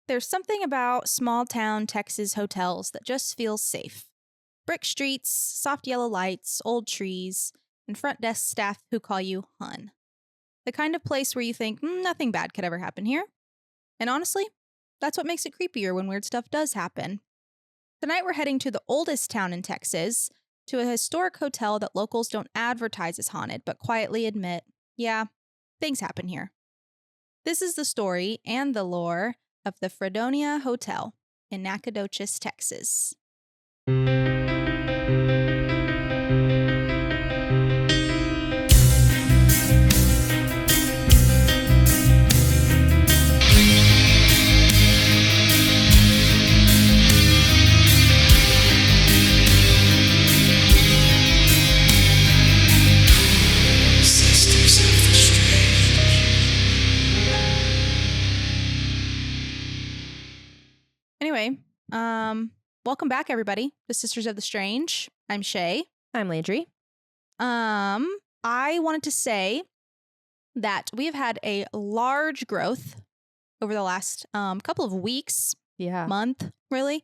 There's something about small town Texas hotels that just feels safe. Brick streets, soft yellow lights, old trees, and front desk staff who call you hun. The kind of place where you think nothing bad could ever happen here. And honestly, that's what makes it creepier when weird stuff does happen. Tonight we're heading to the oldest town in Texas, to a historic hotel that locals don't advertise as haunted, but quietly admit, yeah, things happen here. This is the story and the lore of the Fredonia Hotel in Nacogdoches, Texas. Anyway, welcome back, everybody, to Sisters of the Strange. I'm Shae. I'm Landrey. I wanted to say that we have had a large growth over the last couple of weeks, month, really.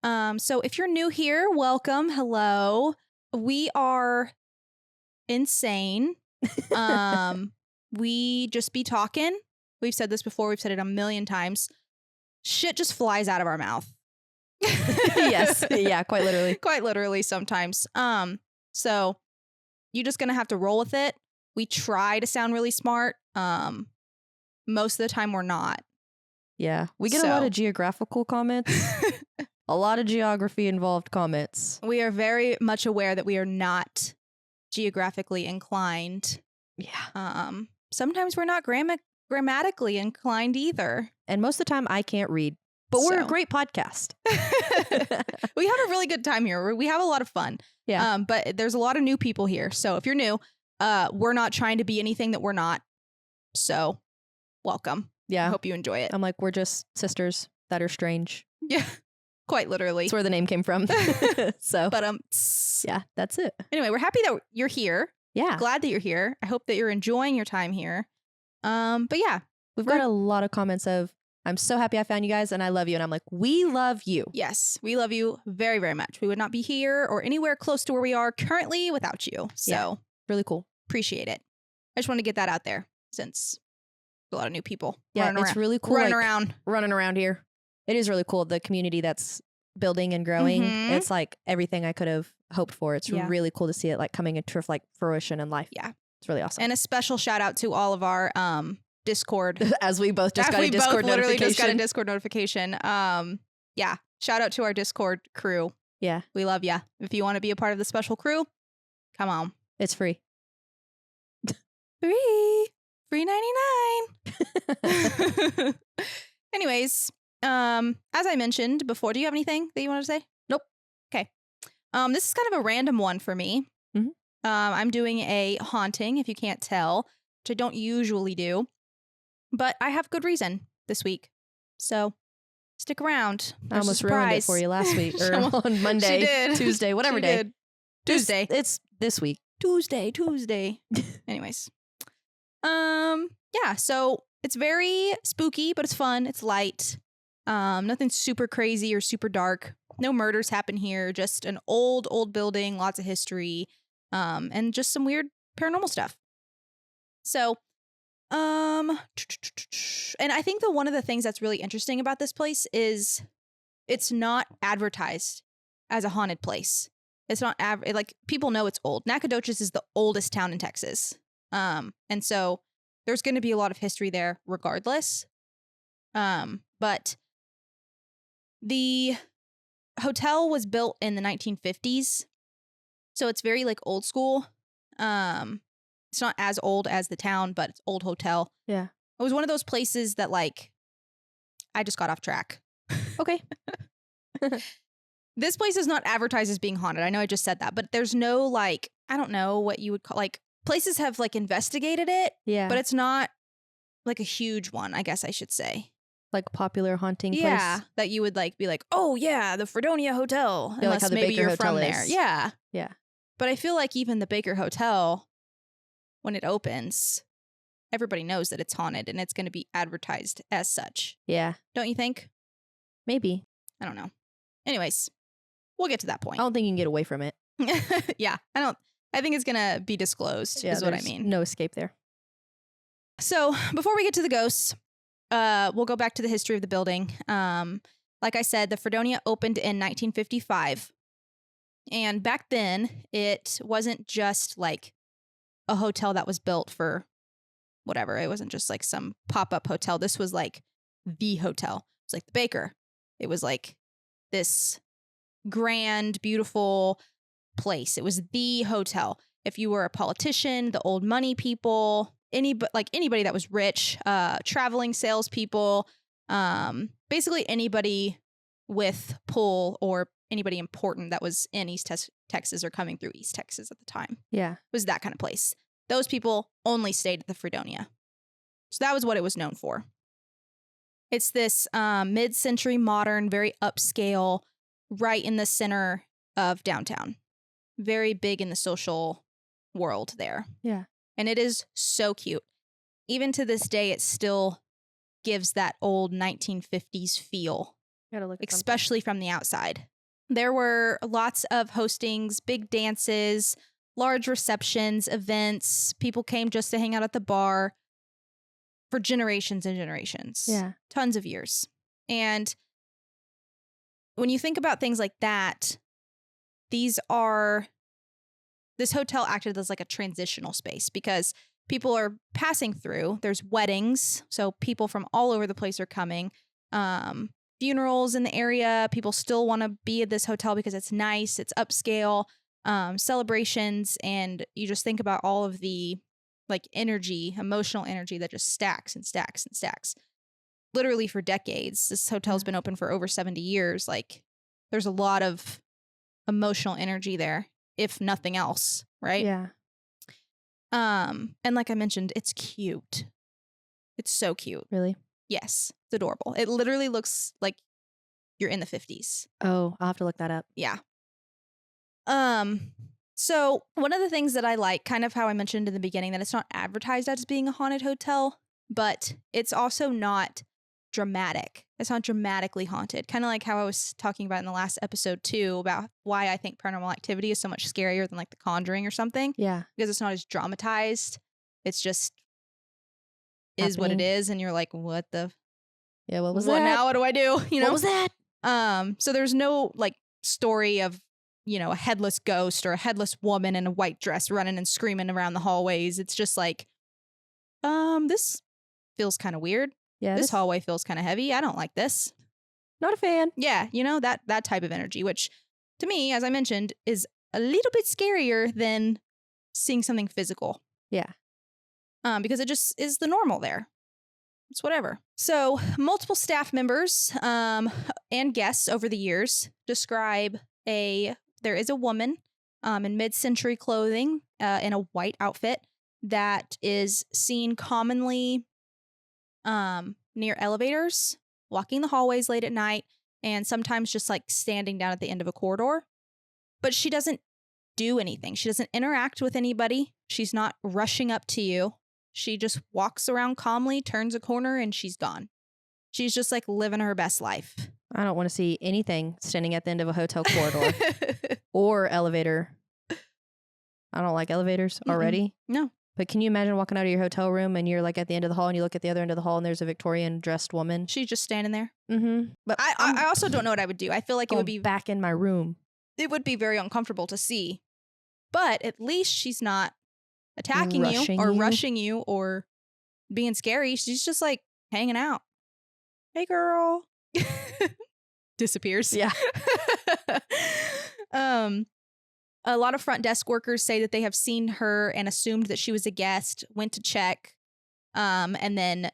So if you're new here, welcome. Hello. We are insane. We just be talking. We've said this before. We've said it a million times. Shit just flies out of our mouth. Yes. Yeah, quite literally. Quite literally sometimes. So you're just going to have to roll with it. We try to sound really smart. Most of the time we're not. Yeah. We get a lot of geographical comments. A lot of geography involved comments. We are very much aware that we are not geographically inclined. Yeah. Sometimes we're not grammatically inclined either. And most of the time I can't read. But we're a great podcast. We have a really good time here. We have a lot of fun. Yeah. But there's a lot of new people here. So if you're new, we're not trying to be anything that we're not. So welcome. Yeah. I hope you enjoy it. I'm like, we're just sisters that are strange. Yeah. Quite literally. That's where the name came from. So. But yeah, that's it. Anyway, we're happy that you're here. Yeah. Glad that you're here. I hope that you're enjoying your time here. But yeah. We've got a lot of comments of, I'm so happy I found you guys and I love you. And I'm like, we love you. Yes, we love you very, very much. We would not be here or anywhere close to where we are currently without you. So really cool. Appreciate it. I just want to get that out there since there's a lot of new people. Yeah, it's really cool. Running around here. It is really cool. The community that's building and growing. Mm-hmm. It's like everything I could have hoped for. It's really cool to see it like coming into like fruition in life. Yeah. It's really awesome. And a special shout out to all of our Discord. As we both just got a Discord notification. Just got a Discord notification. Yeah. Shout out to our Discord crew. Yeah. We love ya. If you want to be a part of the special crew, come on. It's free. Free 99. Anyways, as I mentioned before, do you have anything that you want to say? Nope. Okay. This is kind of a random one for me. Mm-hmm. I'm doing a haunting, if you can't tell, which I don't usually do. But I have good reason this week. So stick around. I almost ruined it for you last week or on Monday, Tuesday, whatever day. Tuesday. It's this week. Tuesday. Anyways. Yeah, so it's very spooky, but it's fun. It's light. Nothing super crazy or super dark. No murders happen here. Just an old building, lots of history, and just some weird paranormal stuff. So, and I think that one of the things that's really interesting about this place is it's not advertised as a haunted place. It's not like people know it's old. Nacogdoches is the oldest town in Texas. And so there's going to be a lot of history there regardless. But the hotel was built in the 1950s. So it's very like old school. It's not as old as the town, but it's old hotel. Yeah. It was one of those places that like, I just got off track. Okay. This place is not advertised as being haunted. I know I just said that, but there's no like, I don't know what you would call, like places have like investigated it. Yeah. But it's not like a huge one, I guess I should say. Like popular haunting place. Yeah. That you would like be like, oh yeah, the Fredonia Hotel. Yeah, Unless like how the maybe Baker you're Hotel from is. there. Yeah. Yeah. But I feel like even the Baker Hotel, when it opens, everybody knows that it's haunted and it's going to be advertised as such. Yeah. Don't you think? Maybe. I don't know. Anyways, we'll get to that point. I don't think you can get away from it. Yeah, I think it's gonna be disclosed, is what I mean. No escape there. So before we get to the ghosts, we'll go back to the history of the building. Like I said, the Fredonia opened in 1955. And back then, it wasn't just like a hotel that was built for whatever. It wasn't just like some pop-up hotel. This was like the hotel. It was like the Baker. It was like this grand, beautiful place. It was the hotel. If you were a politician, the old money people, anybody that was rich, traveling salespeople, basically anybody with pull or anybody important that was in East Texas or coming through East Texas at the time. Yeah. It was that kind of place. Those people only stayed at the Fredonia. So that was what it was known for. It's this mid-century modern, very upscale, right in the center of downtown. Very big in the social world there. Yeah. And it is so cute. Even to this day, it still gives that old 1950s feel, Gotta look at especially from the outside. There were lots of hostings, big dances, large receptions, events. People came just to hang out at the bar for generations and generations. Yeah. Tons of years. And when you think about things like that, this hotel acted as like a transitional space because people are passing through. There's weddings, so people from all over the place are coming. Funerals in the area. People still want to be at this hotel because it's nice, it's upscale. Celebrations, and you just think about all of the like energy, emotional energy that just stacks and stacks and stacks. Literally for decades. This hotel's been open for over 70 years. Like, there's a lot of emotional energy there, if nothing else, right? Yeah. And like I mentioned, it's cute. It's so cute. Really? Yes, it's adorable. It literally looks like you're in the 50s. Oh, I'll have to look that up. Yeah. So one of the things that I like, kind of how I mentioned in the beginning, that it's not advertised as being a haunted hotel, but it's also not dramatic. It's not dramatically haunted. Kind of like how I was talking about in the last episode too, about why I think Paranormal Activity is so much scarier than like The Conjuring or something. Yeah. Because it's not as dramatized. It's just is what it is. And you're like, what the? Yeah, what was that? Now What do I do? You know? What was that? So there's no like story of, you know, a headless ghost or a headless woman in a white dress running and screaming around the hallways. It's just like, this feels kind of weird. Yeah. This hallway feels kind of heavy. I don't like this. Not a fan. Yeah, you know, that type of energy, which to me, as I mentioned, is a little bit scarier than seeing something physical. Yeah. Because it just is the normal there. It's whatever. So multiple staff members and guests over the years describe there is a woman in mid-century clothing in a white outfit that is seen commonly near elevators, walking the hallways late at night, and sometimes just like standing down at the end of a corridor. But she doesn't do anything. She doesn't interact with anybody. She's not rushing up to you. She just walks around calmly, turns a corner, and she's gone. She's just like living her best life. I don't want to see anything standing at the end of a hotel corridor or elevator. I don't like elevators already. No. But can you imagine walking out of your hotel room and you're like at the end of the hall and you look at the other end of the hall and there's a Victorian dressed woman? She's just standing there. Mm-hmm. But I also don't know what I would do. I feel like it would be back in my room. It would be very uncomfortable to see. But at least she's not attacking rushing you or being scary. She's just like hanging out. Hey, girl. Disappears. Yeah. A lot of front desk workers say that they have seen her and assumed that she was a guest, went to check, and then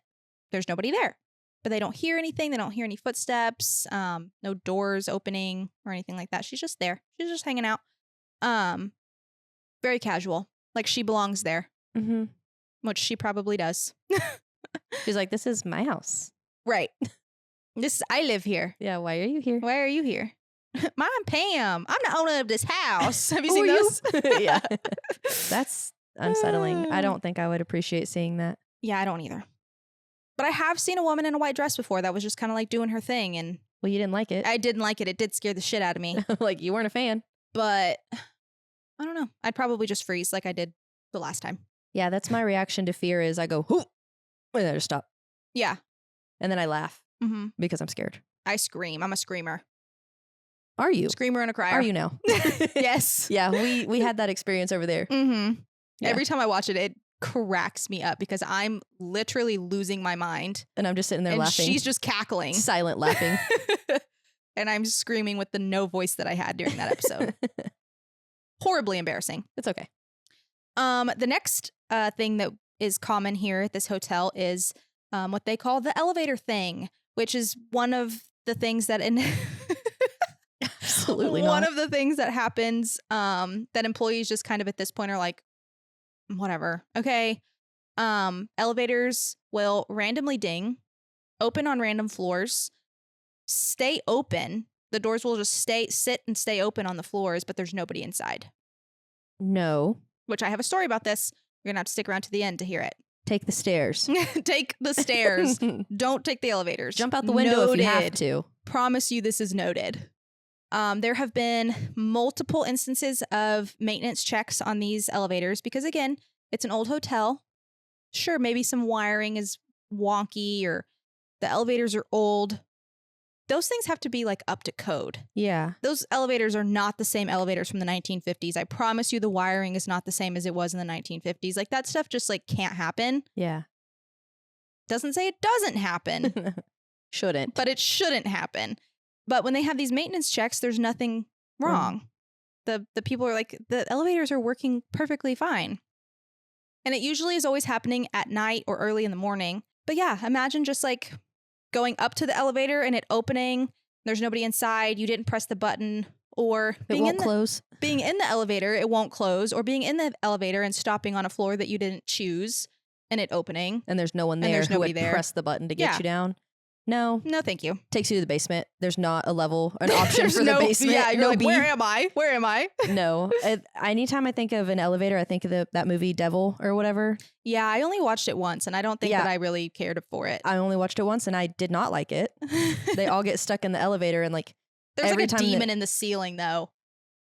there's nobody there. But they don't hear anything. They don't hear any footsteps, no doors opening or anything like that. She's just there. She's just hanging out. Very casual. Like she belongs there. Mm-hmm. Which she probably does. She's like, this is my house. Right. I live here. Yeah, why are you here? Why are you here? I'm Pam. I'm the owner of this house. Have you seen those? Yeah. That's unsettling. I don't think I would appreciate seeing that. Yeah, I don't either. But I have seen a woman in a white dress before that was just kind of like doing her thing. And Well, you didn't like it. I didn't like it. It did scare the shit out of me. Like, you weren't a fan. But I don't know. I'd probably just freeze like I did the last time. Yeah, that's my reaction to fear is I go, "Hoo!" and then I just stop. Yeah. And then I laugh Mm-hmm. because I'm scared. I scream. I'm a screamer. Are you? Screamer and a crier. Are you now? Yes. Yeah, we had that experience over there. Mm-hmm. Yeah. Every time I watch it, it cracks me up because I'm literally losing my mind. And I'm just sitting there And laughing. she's just cackling. Silent laughing. And I'm screaming with the no voice that I had during that episode. Horribly embarrassing. It's okay. The next thing that is common here at this hotel is what they call the elevator thing, which is one of the things that Absolutely not. one of the things that happens that employees just kind of at this point are like, whatever. Okay. Elevators will randomly ding, open on random floors, stay open. The doors will just sit and stay open on the floors, but there's nobody inside. No. Which I have a story about this. You're going to have to stick around to the end to hear it. Take the stairs. Take the stairs. Don't take the elevators. Jump out the window if you have to. Promise you this is noted. There have been multiple instances of maintenance checks on these elevators because, again, it's an old hotel. Sure, maybe some wiring is wonky or the elevators are old. Those things have to be like up to code. Yeah. Those elevators are not the same elevators from the 1950s. I promise you the wiring is not the same as it was in the 1950s. Like that stuff just like can't happen. Yeah. Doesn't say it doesn't happen. Shouldn't. But it shouldn't happen. But when they have these maintenance checks, there's nothing wrong. The people are like, the elevators are working perfectly fine. And it usually is always happening at night or early in the morning. But yeah, imagine just like going up to the elevator and it opening. There's nobody inside. You didn't press the button. Or It won't close. being in the elevator, it won't close. Or being in the elevator and stopping on a floor that you didn't choose and it opening. And there's no one there there's who nobody would there. press the button to get Yeah. you down. No. No, thank you. Takes you to the basement. There's not an option There's for the no- basement. Yeah, you're no like, B. where am I? Where am I? No. Anytime I think of an elevator, I think of that movie Devil or whatever. Yeah, I only watched it once and I don't think Yeah. that I really cared for it. I only watched it once and I did not like it. They all get stuck in the elevator and like There's every like a time demon in the ceiling though.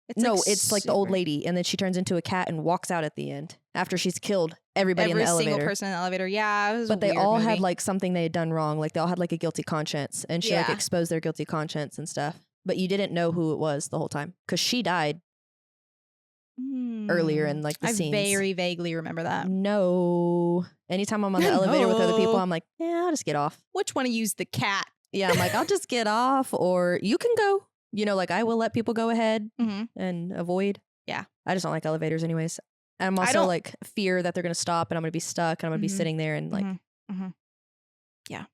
it's like the old super- lady and then she turns into a cat and walks out at the end after she's killed everybody in Every the single elevator. person in the elevator. Yeah, it was But a they weird all movie. had like something they had done wrong. Like they all had like a guilty conscience and she like Yeah. exposed their guilty conscience and stuff. But you didn't know who it was the whole time because she died earlier in like the I scenes. very vaguely remember that. No. Anytime I'm on the elevator with other people, No. I'm like, yeah, I'll just get off. Which one of you's the cat? Yeah, I'm like, I'll just get off or you can go. You know, like I will let people go ahead Mm-hmm. and avoid. Yeah. I just don't like elevators anyways. I'm also don't- like fear that they're going to stop and I'm going to be stuck and I'm going to be Mhm. sitting there and like, Yeah.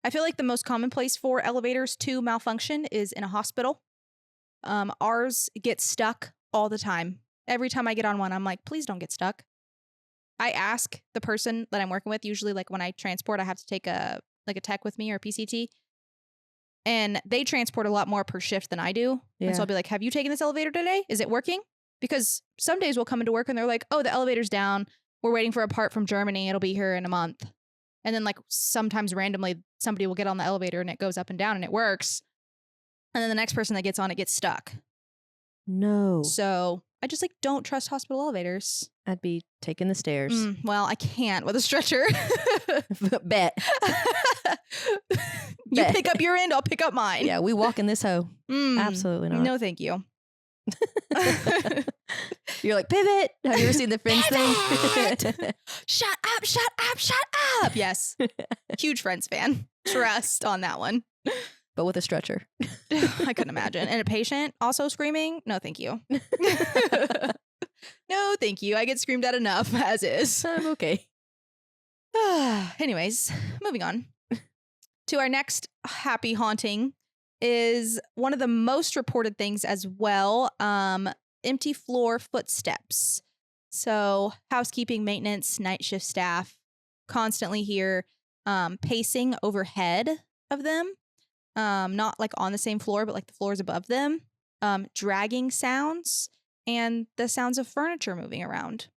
I feel like the most common place for elevators to malfunction is in a hospital. Ours gets stuck all the time. Every time I get on one, I'm like, please don't get stuck. I ask the person that I'm working with, usually like when I transport, I have to take a tech with me or a PCT. And they transport a lot more per shift than I do. Yeah. And so I'll be like, have you taken this elevator today? Is it working? Because some days we'll come into work and they're like, oh, the elevator's down. We're waiting for a part from Germany. It'll be here in a month. And then like sometimes randomly somebody will get on the elevator and it goes up and down and it works. And then the next person that gets on it gets stuck. no, So I just like don't trust hospital elevators. I'd be taking the stairs. Well, I can't with a stretcher. Bet. You Bet. pick up your end, I'll pick up mine. Yeah, we walk in this hoe. Absolutely not. No, thank you. You're like, pivot. Have you ever seen the Friends thing? Shut up, shut up, shut up. Yes. Huge Friends fan. Trust on that one. But with a stretcher. I couldn't imagine. And a patient also screaming? No, thank you. No, thank you. I get screamed at enough as is. I'm okay. Anyways, moving on to our next happy haunting is one of the most reported things as well. Empty floor footsteps. So housekeeping, maintenance, night shift staff constantly hear pacing overhead of them. Not like on the same floor, but like the floors above them. Dragging sounds and the sounds of furniture moving around.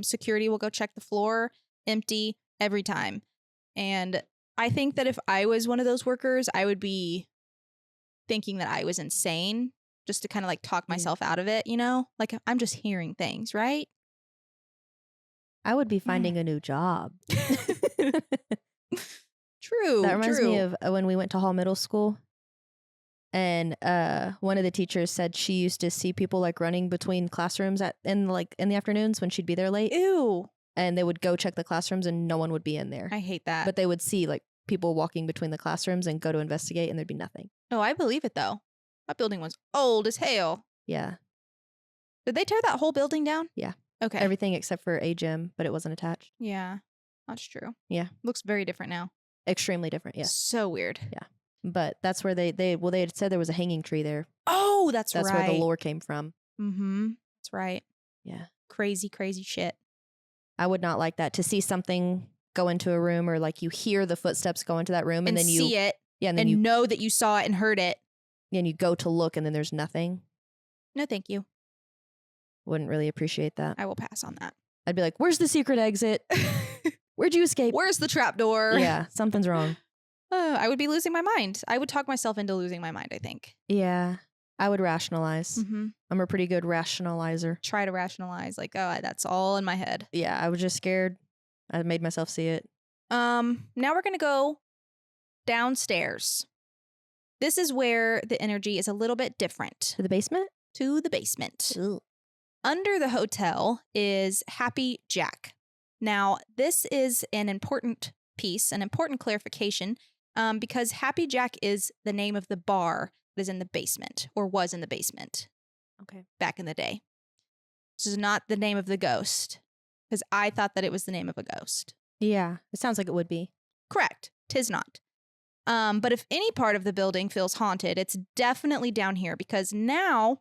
Security will go check the floor, empty every time. And I think that if I was one of those workers, I would be thinking that I was insane just to kind of like talk myself out of it, you know? Like I'm just hearing things, right? I would be finding a new job. True. That reminds me of when we went to Hall Middle School. And one of the teachers said she used to see people like running between classrooms in the afternoons when she'd be there late. Ew. And they would go check the classrooms and no one would be in there. I hate that. But they would see like people walking between the classrooms and go to investigate and there'd be nothing. Oh, I believe it though. That building was old as hell. Yeah. Did they tear that whole building down? Yeah. Okay. Everything except for a gym, but it wasn't attached. Yeah. That's true. Yeah. Looks very different now. Extremely different. Yeah. So weird. Yeah. But that's where they had said there was a hanging tree there. Oh, that's right. That's where the lore came from. Mm-hmm. That's right. Yeah. Crazy, crazy shit. I would not like that, to see something go into a room or like you hear the footsteps go into that room and then you see it. Yeah. And then and you know that you saw it and heard it. And you go to look and then there's nothing. No, thank you. Wouldn't really appreciate that. I will pass on that. I'd be like, where's the secret exit? Where'd you escape? Where's the trap door? Yeah, something's wrong. I would be losing my mind. I would talk myself into losing my mind, I think. Yeah, I would rationalize. Mm-hmm. I'm a pretty good rationalizer. Try to rationalize, like, oh, that's all in my head. Yeah, I was just scared. I made myself see it. Now we're going to go downstairs. This is where the energy is a little bit different. To the basement? To the basement. Ooh. Under the hotel is Happy Jack. Now, this is an important piece, an important clarification, because Happy Jack is the name of the bar that is in the basement, or was in the basement. Okay. Back in the day. This is not the name of the ghost, because I thought that it was the name of a ghost. Yeah, it sounds like it would be. Correct. 'Tis not. But if any part of the building feels haunted, it's definitely down here, because now,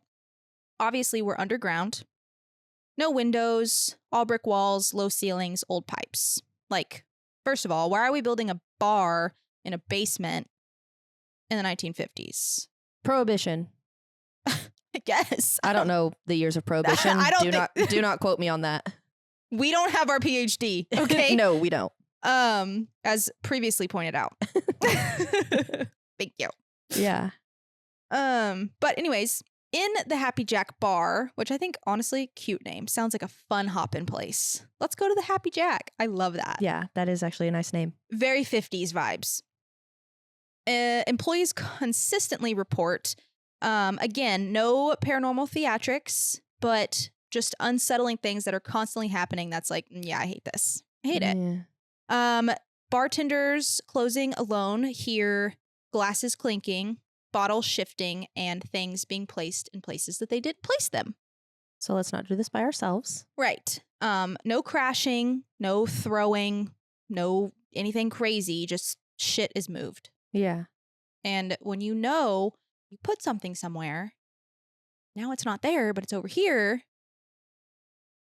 obviously, we're underground. No windows, all brick walls, low ceilings, old pipes. Like, first of all, why are we building a bar in a basement in the 1950s? Prohibition. I guess. I don't know the years of prohibition. I don't do not quote me on that. We don't have our PhD, okay? No, we don't. As previously pointed out. Thank you. Yeah. But anyways, in the Happy Jack bar, which I think, honestly, cute name. Sounds like a fun hop-in place. Let's go to the Happy Jack. I love that. Yeah, that is actually a nice name. Very 50s vibes. Employees consistently report, again, no paranormal theatrics, but just unsettling things that are constantly happening. That's like, yeah, I hate this. I hate it. Yeah. Bartenders closing alone hear glasses clinking, bottles shifting, and things being placed in places that they didn't place them. So let's not do this by ourselves. Right. No crashing, no throwing, no anything crazy, just shit is moved. Yeah. And when you know you put something somewhere, now it's not there, but it's over here,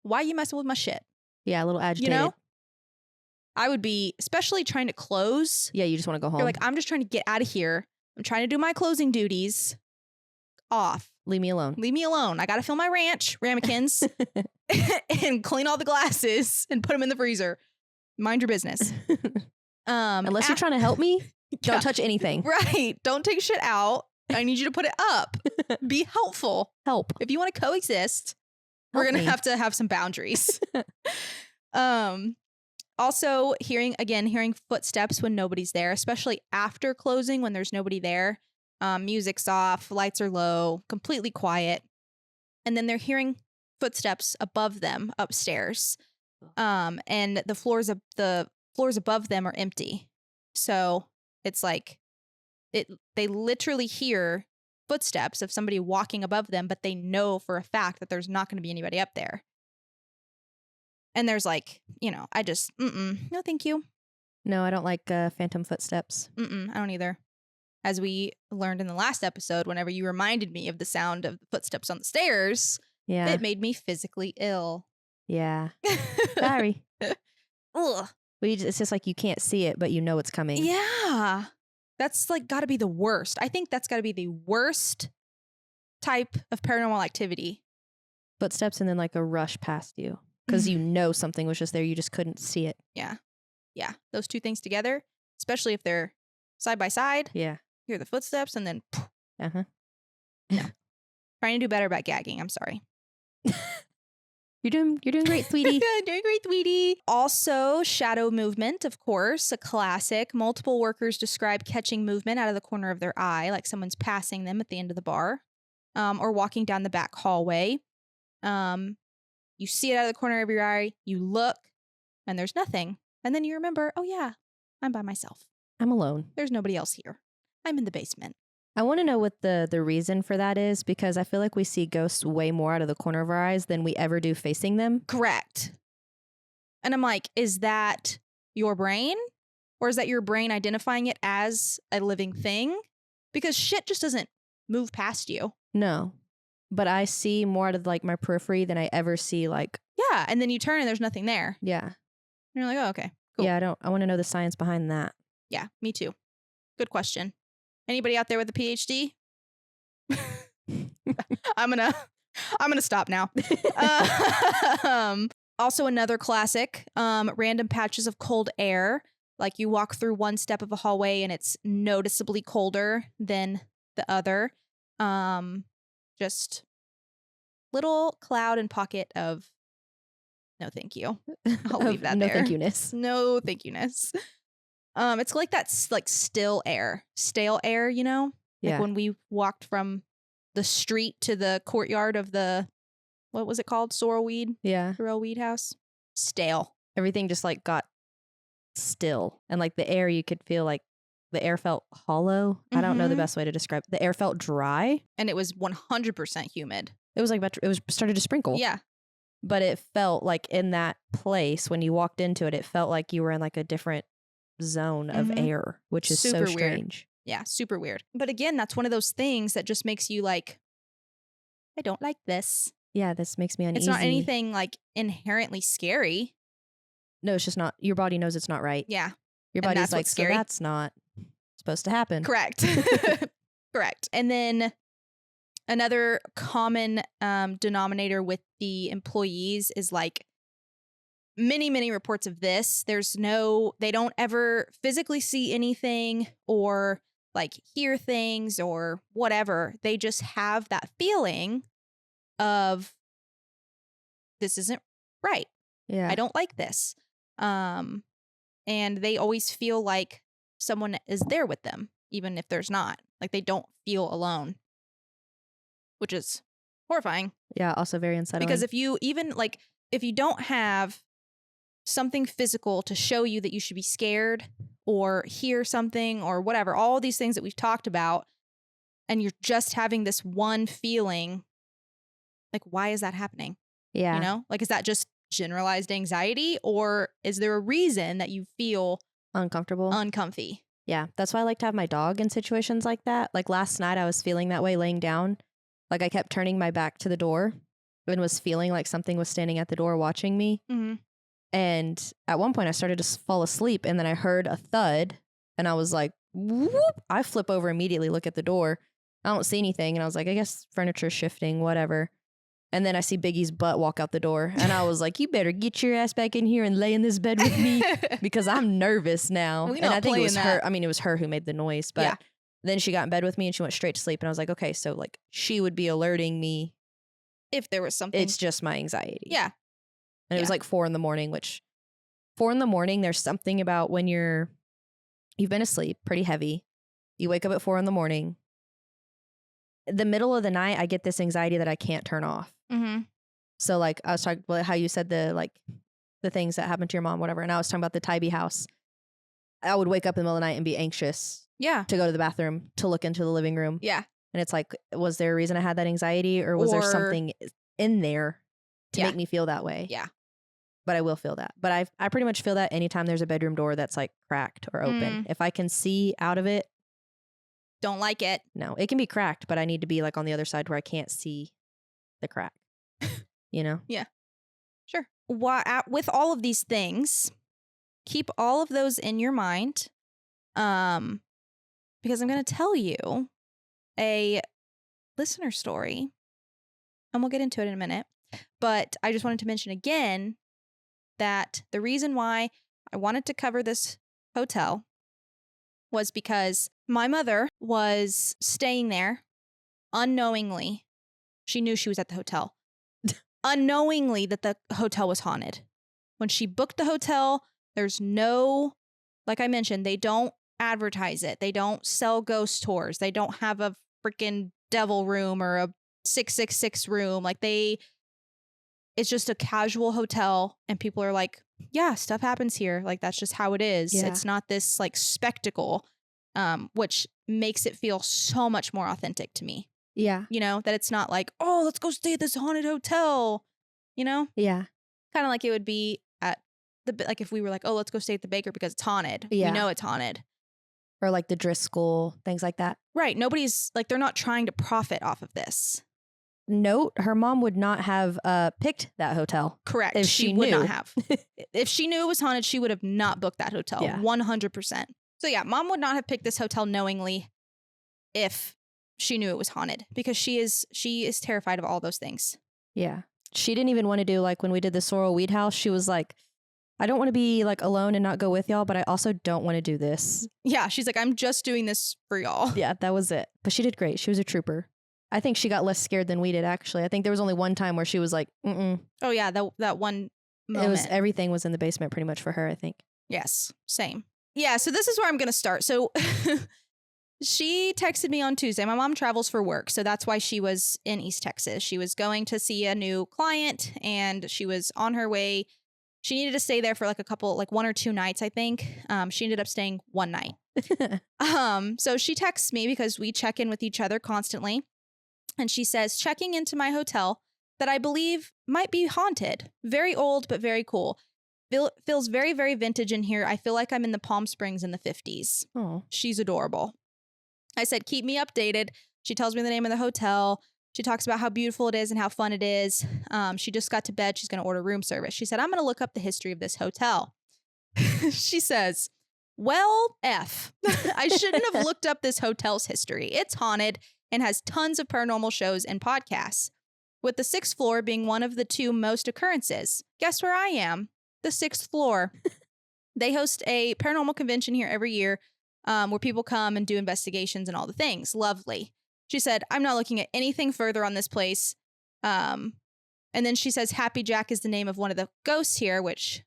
why are you messing with my shit? Yeah, a little agitated. You know? I would be, especially trying to close. Yeah, you just want to go home. You're like, I'm just trying to get out of here. I'm trying to do my closing duties. Off. Leave me alone. Leave me alone. I got to fill my ramekins and clean all the glasses and put them in the freezer. Mind your business. Unless you're trying to help me, don't touch anything. Right. Don't take shit out. I need you to put it up. Be helpful. Help. If you want to coexist, we're going to have some boundaries. Also, hearing footsteps when nobody's there, especially after closing when there's nobody there. Music's off, lights are low, completely quiet. And then they're hearing footsteps above them upstairs. And the floors above them are empty. So it's like they literally hear footsteps of somebody walking above them, but they know for a fact that there's not going to be anybody up there. And there's like, I just, no, thank you. No, I don't like phantom footsteps. I don't either. As we learned in the last episode, whenever you reminded me of the sound of the footsteps on the stairs, it made me physically ill. Yeah. Sorry. Ugh. It's just like you can't see it, but you know it's coming. Yeah. That's like got to be the worst. I think that's got to be the worst type of paranormal activity. Footsteps and then like a rush past you. Because you know something was just there. You just couldn't see it. Yeah. Yeah. Those two things together, especially if they're side by side. Yeah. Hear the footsteps and then Uh-huh. trying to do better about gagging. I'm sorry. You're doing great, sweetie. Doing great, sweetie. Also, shadow movement, of course, a classic. Multiple workers describe catching movement out of the corner of their eye, like someone's passing them at the end of the bar, or walking down the back hallway. You see it out of the corner of your eye, you look, and there's nothing. And then you remember, oh yeah, I'm by myself. I'm alone. There's nobody else here. I'm in the basement. I want to know what the reason for that is, because I feel like we see ghosts way more out of the corner of our eyes than we ever do facing them. Correct. And I'm like, is that your brain? Or is that your brain identifying it as a living thing? Because shit just doesn't move past you. No. But I see more out of like my periphery than I ever see like. Yeah. And then you turn and there's nothing there. Yeah. And you're like, oh, okay. Cool. Yeah, I want to know the science behind that. Yeah, me too. Good question. Anybody out there with a PhD? I'm gonna stop now. Also another classic, random patches of cold air. Like you walk through one step of a hallway and it's noticeably colder than the other. Just little cloud and pocket of no thank you. I'll leave that no there. thank you-ness. No thank you-ness. It's like that's like stale air, you know? Like Yeah. when we walked from the street to the courtyard of the, what was it called? Sorrelweed House. Stale. Everything just like got still. And like the air, you could feel like the air felt hollow. I don't know the best way to describe it. The air felt dry. And it was 100% humid. It was like, it was started to sprinkle. Yeah. But it felt like in that place, when you walked into it, it felt like you were in like a different zone of air, which is Super so weird. strange. Yeah, super weird. But again, that's one of those things that just makes you like, I don't like this. Yeah, this makes me uneasy. It's not anything like inherently scary. No, it's just not. Your body knows it's not right. Yeah. Your And body's that's like, what's so scary. that's not supposed to happen. Correct. Correct. And then another common denominator with the employees is like many reports of this. They don't ever physically see anything or like hear things or whatever. They just have that feeling of this isn't right. Yeah. I don't like this. And they always feel like someone is there with them, even if there's not. Like they don't feel alone, which is horrifying. Yeah, also very unsettling. Because if you don't have something physical to show you that you should be scared or hear something or whatever, all these things that we've talked about, and you're just having this one feeling, like, why is that happening? Yeah. You know, like, is that just generalized anxiety or is there a reason that you feel uncomfortable? Uncomfy. Yeah. That's why I like to have my dog in situations like that. Like last night I was feeling that way laying down. Like I kept turning my back to the door and was feeling like something was standing at the door watching me. Mm-hmm. And at one point I started to fall asleep and then I heard a thud and I was like, whoop. I flip over immediately, look at the door. I don't see anything. And I was like, I guess furniture's shifting, whatever. And then I see Biggie's butt walk out the door. And I was like, you better get your ass back in here and lay in this bed with me because I'm nervous now. We And not I think it was playing her. that. I mean, it was her who made the noise. But Yeah. then she got in bed with me and she went straight to sleep. And I was like, okay, so like she would be alerting me. If there was something. It's just my anxiety. Yeah. And it was like 4 a.m, which 4 a.m, there's something about when you've been asleep pretty heavy. You wake up at 4 a.m. The middle of the night, I get this anxiety that I can't turn off. Mm-hmm. So like I was talking about how you said the things that happened to your mom, whatever. And I was talking about the Tybee house. I would wake up in the middle of the night and be anxious Yeah. to go to the bathroom, to look into the living room. Yeah. And it's like, was there a reason I had that anxiety or was there something in there to make me feel that way? Yeah. But I will feel that. But I pretty much feel that anytime there's a bedroom door that's like cracked or open. If I can see out of it. Don't like it. No, it can be cracked, but I need to be like on the other side where I can't see the crack. You know? Yeah. Sure. With all of these things, keep all of those in your mind. Because I'm going to tell you a listener story and we'll get into it in a minute. But I just wanted to mention again that the reason why I wanted to cover this hotel was because my mother was staying there unknowingly. She knew she was at the hotel. Unknowingly that the hotel was haunted. When she booked the hotel, there's no, like I mentioned, they don't advertise it. They don't sell ghost tours. They don't have a freaking devil room or a 666 room. Like it's just a casual hotel and people are like, yeah, stuff happens here. Like that's just how it is. Yeah. It's not this like spectacle, which makes it feel so much more authentic to me. Yeah. You know, that it's not like, oh, let's go stay at this haunted hotel, you know? Yeah. Kind of like it would be at like if we were like, oh, let's go stay at the Baker because it's haunted. Yeah. We know it's haunted. Or like the Driscoll, things like that. Right. Nobody's like, they're not trying to profit off of this. Note, her mom would not have picked that hotel. Correct. If she she would knew. not have. If she knew it was haunted, she would have not booked that hotel. Yeah. 100%. So yeah, mom would not have picked this hotel knowingly if she knew it was haunted because she is terrified of all those things. Yeah. She didn't even want to do like when we did the Sorrel Weed House. She was like, I don't want to be like alone and not go with y'all, but I also don't want to do this. Yeah. She's like, I'm just doing this for y'all. Yeah, that was it. But she did great. She was a trooper. I think she got less scared than we did, actually. I think there was only one time where she was like, mm-mm. Oh, yeah. That one moment. Everything was in the basement pretty much for her, I think. Yes. Same. Yeah. So this is where I'm going to start. So she texted me on Tuesday. My mom travels for work. So that's why she was in East Texas. She was going to see a new client and she was on her way. She needed to stay there for like one or two nights, I think. She ended up staying one night. So she texts me because we check in with each other constantly. And she says, checking into my hotel that I believe might be haunted. Very old, but very cool. Feels very, very vintage in here. I feel like I'm in the Palm Springs in the 50s. Oh, She's adorable. I said, keep me updated. She tells me the name of the hotel. She talks about how beautiful it is and how fun it is. She just got to bed. She's going to order room service. She said, I'm going to look up the history of this hotel. She says, well, F. I shouldn't have looked up this hotel's history. It's haunted and has tons of paranormal shows and podcasts, with the 6th floor being one of the 2 most occurrences. Guess where I am? The 6th floor. They host a paranormal convention here every year where people come and do investigations and all the things. Lovely. She said, I'm not looking at anything further on this place. And then she says, Happy Jack is the name of one of the ghosts here, which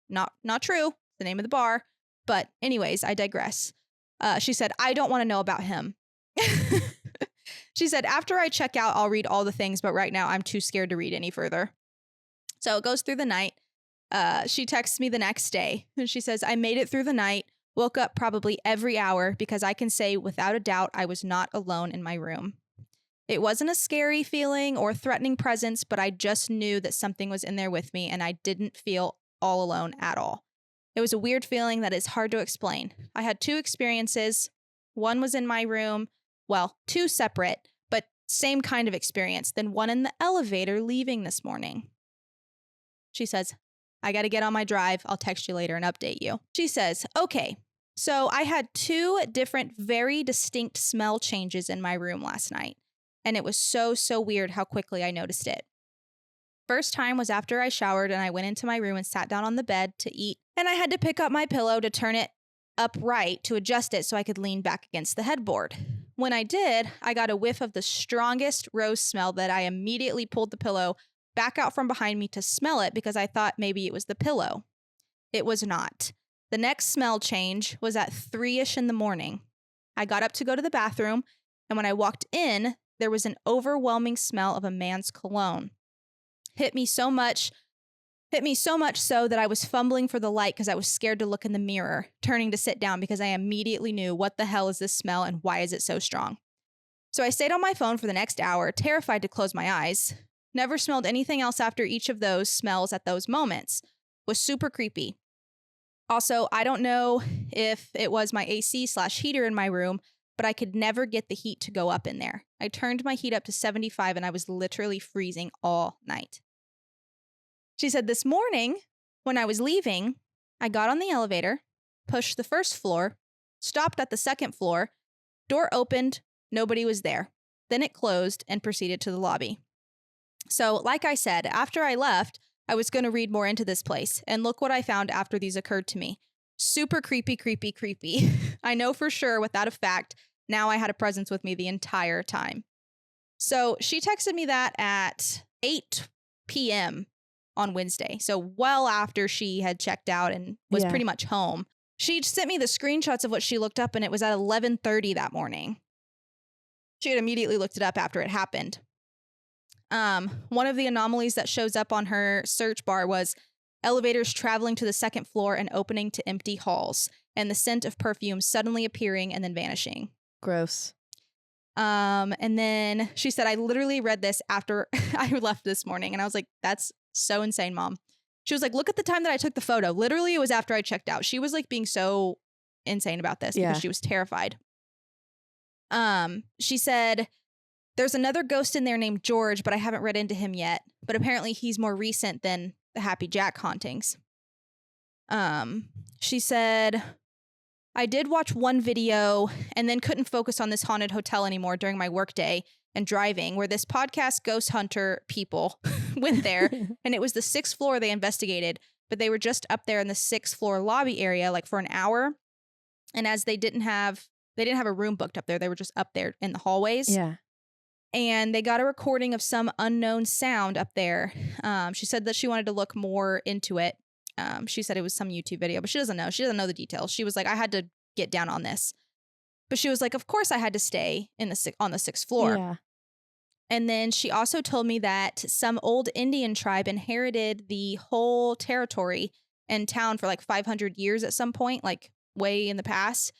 not true. The name of the bar. But anyways, I digress. She said, I don't want to know about him. She said, after I check out, I'll read all the things, but right now I'm too scared to read any further. So it goes through the night. She texts me the next day and she says, I made it through the night, woke up probably every hour because I can say without a doubt I was not alone in my room. It wasn't a scary feeling or threatening presence, but I just knew that something was in there with me and I didn't feel all alone at all. It was a weird feeling that is hard to explain. I had 2 experiences. One was in my room. Well, 2 separate, but same kind of experience. Then one in the elevator leaving this morning. She says, I got to get on my drive. I'll text you later and update you. She says, okay, so I had 2 different, very distinct smell changes in my room last night. And it was so weird how quickly I noticed it. First time was after I showered and I went into my room and sat down on the bed to eat. And I had to pick up my pillow to turn it upright to adjust it so I could lean back against the headboard. When I did, I got a whiff of the strongest rose smell that I immediately pulled the pillow back out from behind me to smell it because I thought maybe it was the pillow. It was not. The next smell change was at 3-ish in the morning. I got up to go to the bathroom, and when I walked in, there was an overwhelming smell of a man's cologne. Hit me so much so that I was fumbling for the light because I was scared to look in the mirror, turning to sit down because I immediately knew what the hell is this smell and why is it so strong. So I stayed on my phone for the next hour, terrified to close my eyes. Never smelled anything else after each of those smells at those moments. Was super creepy. Also, I don't know if it was my AC/heater in my room, but I could never get the heat to go up in there. I turned my heat up to 75 and I was literally freezing all night. She said this morning, when I was leaving, I got on the elevator, pushed the 1st floor, stopped at the 2nd floor, door opened, nobody was there. Then it closed and proceeded to the lobby. So, like I said, after I left, I was going to read more into this place, and look what I found after these occurred to me. Super creepy, creepy, creepy. I know for sure without a fact. Now I had a presence with me the entire time. So she texted me that at 8 p.m. on Wednesday. So well after she had checked out and was pretty much home. She sent me the screenshots of what she looked up, and it was at 11:30 that morning. She had immediately looked it up after it happened. One of the anomalies that shows up on her search bar was elevators traveling to the second floor and opening to empty halls, and the scent of perfume suddenly appearing and then vanishing. Gross. And then she said, I literally read this after I left this morning, and I was like, that's so insane, Mom. She was like, look at the time that I took the photo. Literally, it was after I checked out. She was like being so insane about this because she was terrified. She said, there's another ghost in there named George, but I haven't read into him yet. But apparently he's more recent than the Happy Jack hauntings. She said, I did watch one video and then couldn't focus on this haunted hotel anymore during my workday and driving, where this podcast ghost hunter people went there, and it was the 6th floor they investigated, but they were just up there in the 6th floor lobby area like for an hour. And as they didn't have a room booked up there, they were just up there in the hallways. Yeah. And they got a recording of some unknown sound up there. She said that she wanted to look more into it. She said it was some YouTube video, but she doesn't know. She doesn't know the details. She was like, I had to get down on this. But she was like, of course I had to stay on the 6th floor. Yeah. And then she also told me that some old Indian tribe inherited the whole territory and town for like 500 years at some point, like way in the past.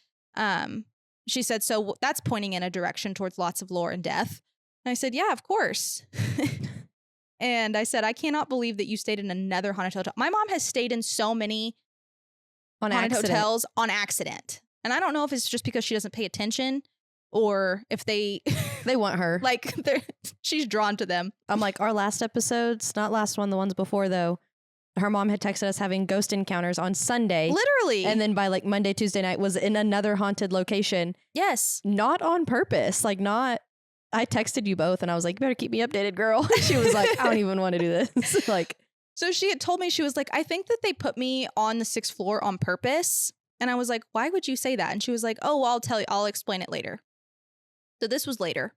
She said, so that's pointing in a direction towards lots of lore and death. And I said, yeah, of course. And I said, I cannot believe that you stayed in another haunted hotel. My mom has stayed in so many haunted hotels on accident. And I don't know if it's just because she doesn't pay attention or if they want her. Like she's drawn to them. I'm like, our last episodes, not last one, the ones before though, her mom had texted us having ghost encounters on Sunday. Literally. And then by like Monday, Tuesday night was in another haunted location. Yes. Not on purpose. Like not, I texted you both and I was like, you better keep me updated, girl. She was like, I don't even want to do this. Like, so she had told me, she was like, I think that they put me on the 6th floor on purpose. And I was like, why would you say that? And she was like, oh, well, I'll tell you, I'll explain it later. So this was later.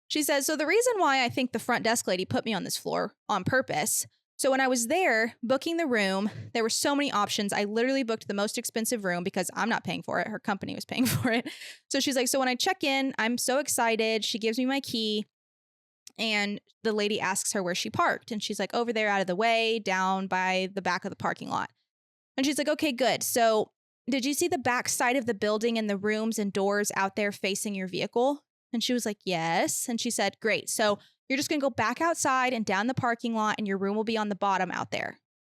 She says, so the reason why I think the front desk lady put me on this floor on purpose. So when I was there booking the room, there were so many options. I literally booked the most expensive room because I'm not paying for it. Her company was paying for it. So she's like, so when I check in, I'm so excited. She gives me my key and the lady asks her where she parked. And she's like, over there out of the way, down by the back of the parking lot. And she's like, okay, good. So did you see the back side of the building and the rooms and doors out there facing your vehicle? And she was like, yes. And she said, great. So you're just going to go back outside and down the parking lot and your room will be on the bottom out there,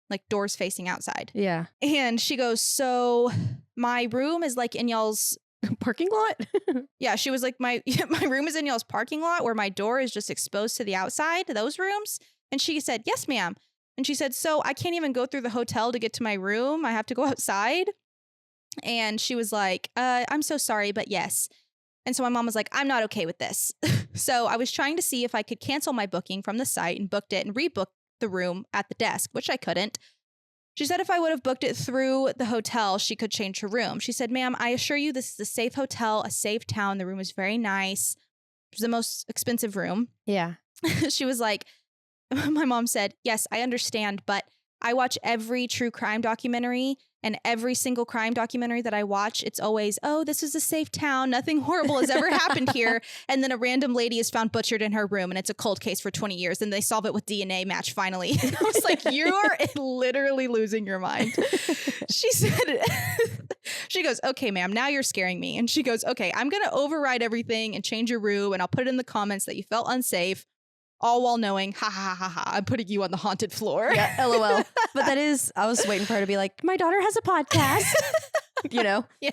like doors facing outside. Yeah. And she goes, so my room is like in y'all's parking lot? Yeah. She was like, my room is in y'all's parking lot where my door is just exposed to the outside, those rooms. And she said, yes, ma'am. And she said, so I can't even go through the hotel to get to my room. I have to go outside. And she was like, I'm so sorry, but yes. And so my mom was like, I'm not okay with this. So I was trying to see if I could cancel my booking from the site and booked it and rebooked the room at the desk, which I couldn't. She said if I would have booked it through the hotel, she could change her room. She said, ma'am, I assure you this is a safe hotel, a safe town. The room is very nice. It was the most expensive room. Yeah. She was like, my mom said, yes, I understand, but I watch every true crime documentary, and every single crime documentary that I watch, it's always, oh, this is a safe town. Nothing horrible has ever happened here. And then a random lady is found butchered in her room and it's a cold case for 20 years. And they solve it with DNA match finally. And I was like, you're literally losing your mind. She said, she goes, okay, ma'am, now you're scaring me. And she goes, okay, I'm going to override everything and change your room. And I'll put it in the comments that you felt unsafe. All while knowing, ha ha ha ha, I'm putting you on the haunted floor. Yeah, LOL. But that is, I was waiting for her to be like, my daughter has a podcast, you know? Yeah.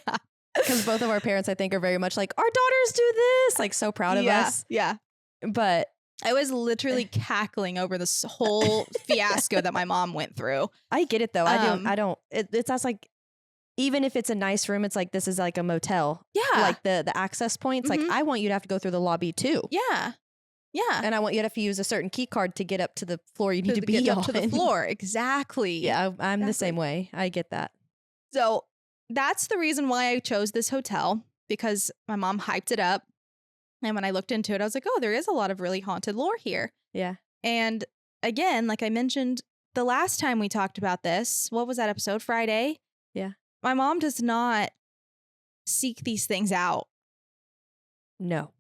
Because both of our parents, I think, are very much like, our daughters do this, like so proud of us. Yeah. But I was literally cackling over this whole fiasco that my mom went through. I get it though. I don't, it's that's like, even if it's a nice room, it's like, this is like a motel. Yeah. Like the access points, like I want you to have to go through the lobby too. Yeah. Yeah. And I want you to have to use a certain key card to get up to the floor you need to be get on. up to the floor. Exactly. Yeah, I'm the same way. I get that. So that's the reason why I chose this hotel, because my mom hyped it up. And when I looked into it, I was like, oh, there is a lot of really haunted lore here. Yeah. And again, like I mentioned the last time we talked about this, what was that episode? Friday? Yeah. My mom does not seek these things out, No.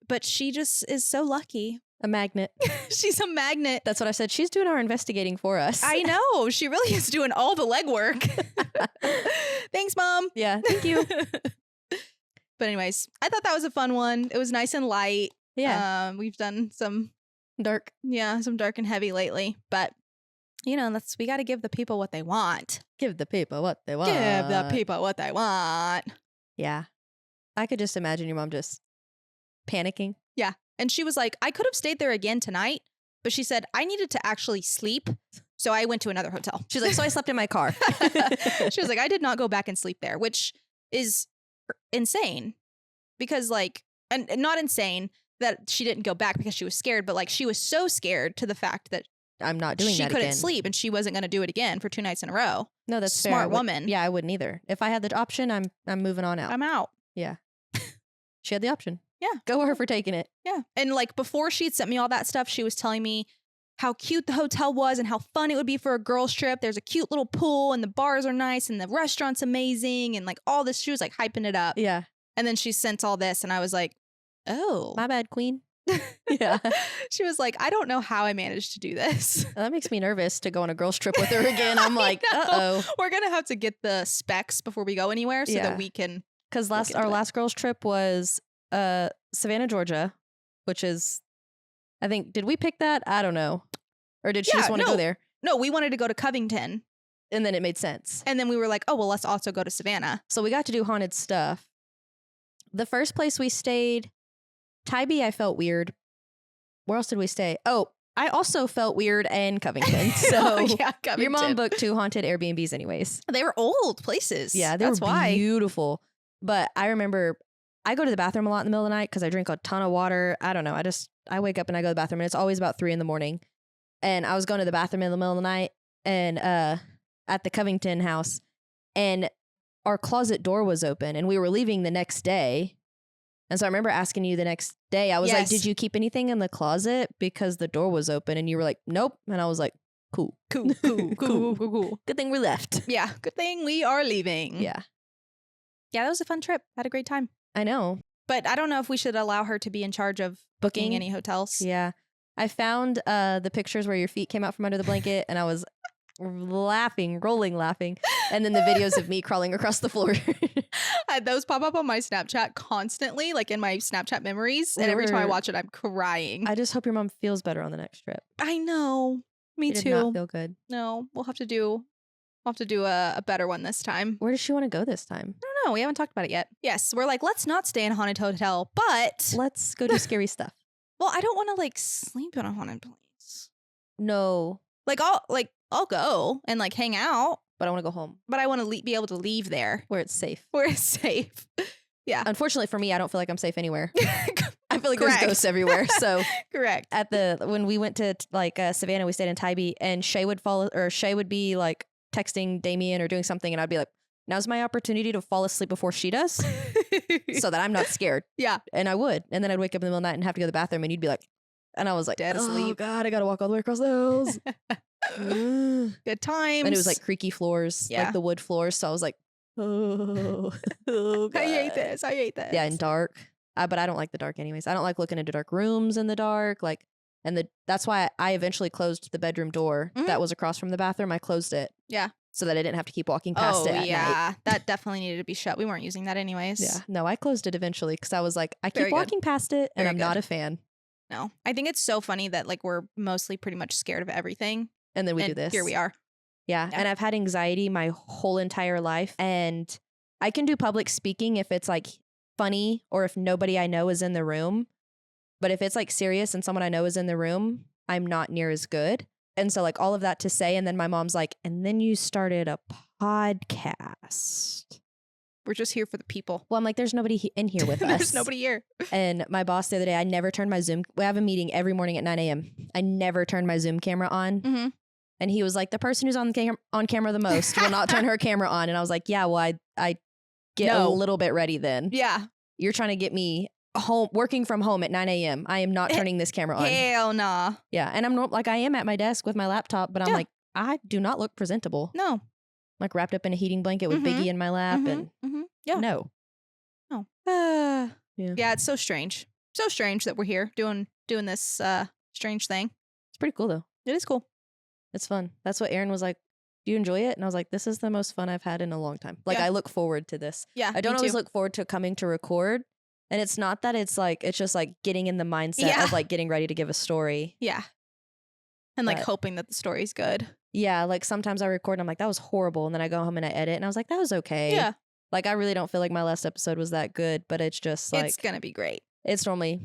but she just is so lucky. A magnet. She's a magnet. That's what I said. She's doing our investigating for us. I know. She really is doing all the legwork. Thanks, Mom. Yeah. Thank you. But anyways, I thought that was a fun one. It was nice and light. Yeah. We've done some Dark. some dark and heavy lately, but we got to give the people what they want. Give the people what they want. Give the people what they want. Yeah. I could just imagine your mom just panicking. Yeah. And she was like, I could have stayed there again tonight, but she said I needed to actually sleep. So I went to another hotel. She's like, so I slept in my car. She was like, I did not go back and sleep there, which is insane because and not insane that she didn't go back because she was scared, but like she was so scared to the fact that I'm not doing she that couldn't again. sleep and she wasn't going to do it again for 2 nights in a row. No, that's Smart fair. I would- woman. Yeah, I wouldn't either. If I had the option, I'm moving on out. I'm out. Yeah. She had the option. Yeah. Go with her for taking it. Yeah. And like before she'd sent me all that stuff, she was telling me how cute the hotel was and how fun it would be for a girls trip. There's a cute little pool and the bars are nice and the restaurant's amazing and like all this. She was like hyping it up. Yeah. And then she sent all this and I was like, oh. My bad, queen. Yeah. She was like, I don't know how I managed to do this. That makes me nervous to go on a girls trip with her again. I'm like, I know. uh-oh. We're going to have to get the specs before we go anywhere so Yeah. that we can. Because Look into our it. last girls trip was Savannah, Georgia, which is, I think, did we pick that? I don't know. Or did she Yeah, just want to no. go there? No, we wanted to go to Covington. And then it made sense. And then we were like, oh, well, let's also go to Savannah. So we got to do haunted stuff. The first place we stayed, Tybee, I felt weird. Where else did we stay? Oh, I also felt weird in Covington. So Oh, yeah, Covington. your mom booked 2 haunted Airbnbs anyways. They were old places. Yeah, they That's were why. beautiful. But I remember I go to the bathroom a lot in the middle of the night because I drink a ton of water. I don't know. I wake up and I go to the bathroom and it's always about 3 a.m. And I was going to the bathroom in the middle of the night and at the Covington house and our closet door was open and we were leaving the next day. And so I remember asking you the next day, I was like, Yes. did you keep anything in the closet? Because the door was open and you were like, nope. And I was like, cool. Cool. Cool. Good thing we left. Yeah, good thing we are leaving. Yeah, Yeah, that was a fun trip. Had a great time. I know. But I don't know if we should allow her to be in charge of booking any hotels. Yeah. I found the pictures where your feet came out from under the blanket and I was laughing. And then the videos of me crawling across the floor. Those pop up on my Snapchat constantly, like in my Snapchat memories. And every time I watch it, I'm crying. I just hope your mom feels better on the next trip. I know. Me She did too. not feel good. No, we'll have to do a better one this time. Where does she want to go this time? I don't know. We haven't talked about it yet. Yes, we're like, let's not stay in a haunted hotel, but Let's go do scary stuff. well, I don't want to like sleep in a haunted place. No, I'll go and like hang out, but I want to go home but I want to be able to leave there where it's safe. where it's safe. Yeah. Unfortunately for me, I don't feel like I'm safe anywhere. I feel like Correct. there's ghosts everywhere. So Correct. when we went to Savannah, we stayed in Tybee and Shae would be like texting Damien or doing something. And I'd be like, now's my opportunity to fall asleep before she does so that I'm not scared. Yeah. And I would. And then I'd wake up in the middle of the night and have to go to the bathroom and you'd be like, and I was like, Dead oh asleep. God, I got to walk all the way across the hills. And Good times. it was like creaky floors, Yeah. like the wood floors. So I was like, oh God. I hate this. Yeah, and dark. But I don't like the dark anyways. I don't like looking into dark rooms in the dark. That's why I eventually closed the bedroom door that was across from the bathroom. I closed it. Yeah. So that I didn't have to keep walking past it at night. yeah. That definitely needed to be shut. We weren't using that anyways. Yeah. No, I closed it eventually because I was like, I keep Very good. walking past it and Very I'm not good. a fan. No. I think it's so funny that like we're mostly pretty much scared of everything. And then we and do this. Here we are. Yeah. Yeah. And I've had anxiety my whole entire life. And I can do public speaking if it's like funny or if nobody I know is in the room. But if it's like serious and someone I know is in the room, I'm not near as good. And so like all of that to say. And then my mom's like, and then you started a podcast. We're just here for the people. Well, I'm like, there's nobody in here with us. There's nobody here. And my boss the other day, I never turned my Zoom. We have a meeting every morning at 9 a.m. I never turned my Zoom camera on. Mhm. And he was like, the person who's on camera the most will not turn her camera on. And I was like, yeah, well, I get a little bit ready then. Yeah. You're trying to get me home, working from home at 9 a.m. I am not turning this camera on. Hell nah. Yeah. And I'm not like, I am at my desk with my laptop, but I'm like, I do not look presentable. No. Like wrapped up in a heating blanket with Biggie in my lap. And yeah. No. Yeah, it's so strange. So strange that we're here doing this strange thing. It's pretty cool though. It is cool. It's fun. That's what Aaron was like. Do you enjoy it? And I was like, this is the most fun I've had in a long time. Like I look forward to this. Yeah. I don't always look forward to coming to record. And it's not that it's just like getting in the mindset of like getting ready to give a story. Yeah. And like hoping that the story's good. Yeah. Like sometimes I record and I'm like, that was horrible. And then I go home and I edit and I was like, that was okay. Yeah. Like I really don't feel like my last episode was that good, but it's just like. It's going to be great. It's normally.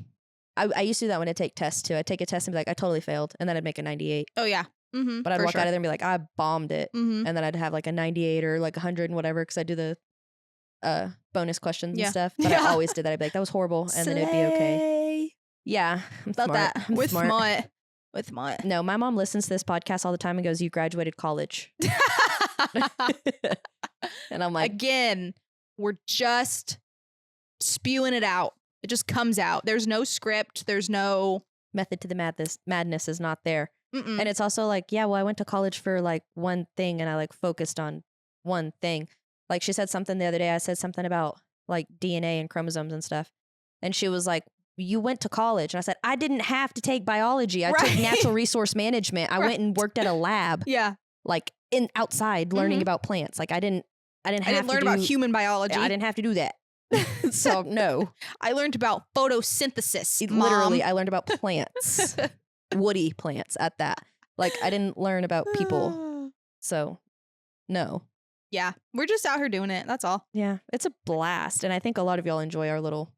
I used to do that when I take tests too. I'd take a test and be like, I totally failed. And then I'd make a 98. Oh, yeah. Mm-hmm, but I'd walk out of there and be like, I bombed it. Mm-hmm. And then I'd have like a 98 or like 100 and whatever because I do the bonus questions and stuff. But I always did that. I'd be like, that was horrible. And then it'd be okay. Yeah. I'm About smart. that. I'm With smart. smart. No, my mom listens to this podcast all the time and goes, you graduated college. And I'm like. Again, we're just spewing it out. It just comes out. There's no script. There's no. Method to the madness. Madness is not there. Mm-mm. And it's also like, yeah, well, I went to college for like one thing and I like focused on one thing. Like she said something the other day. I said something about like DNA and chromosomes and stuff. And she was like, you went to college. And I said, I didn't have to take biology. I took natural resource management. I went and worked at a lab. Yeah. Like outside learning about plants. Like I didn't learn about human biology. I didn't have to do that. So no. I learned about photosynthesis. Literally, I learned about plants. Woody plants at that. Like I didn't learn about people. So no. Yeah. We're just out here doing it. That's all. Yeah. It's a blast. And I think a lot of y'all enjoy our little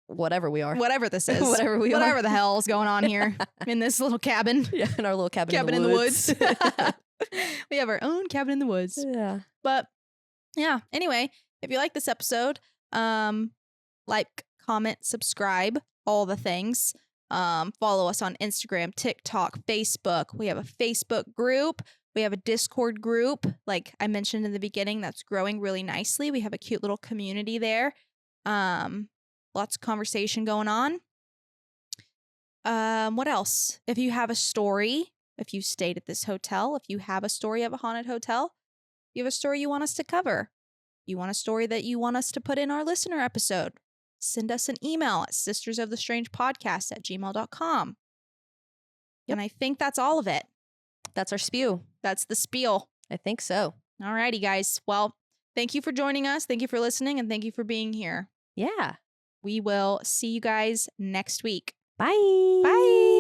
whatever we are. Whatever this is. Whatever the hell is going on here in this little cabin. Yeah, in our little cabin in the woods. We have our own cabin in the woods. Yeah. But yeah. Anyway, if you like this episode, like, comment, subscribe, all the things. Follow us on Instagram, TikTok, Facebook. We have a Facebook group. We have a Discord group, like I mentioned in the beginning, that's growing really nicely. We have a cute little community there. Lots of conversation going on. What else? If you have a story, if you stayed at this hotel, if you have a story of a haunted hotel, you have a story you want us to cover, you want a story that you want us to put in our listener episode, send us an email at sistersofthestrangepodcast@gmail.com. Yep. And I think that's all of it. That's our spew. That's the spiel. I think so. Alrighty, guys. Well, thank you for joining us. Thank you for listening. And thank you for being here. Yeah. We will see you guys next week. Bye. Bye.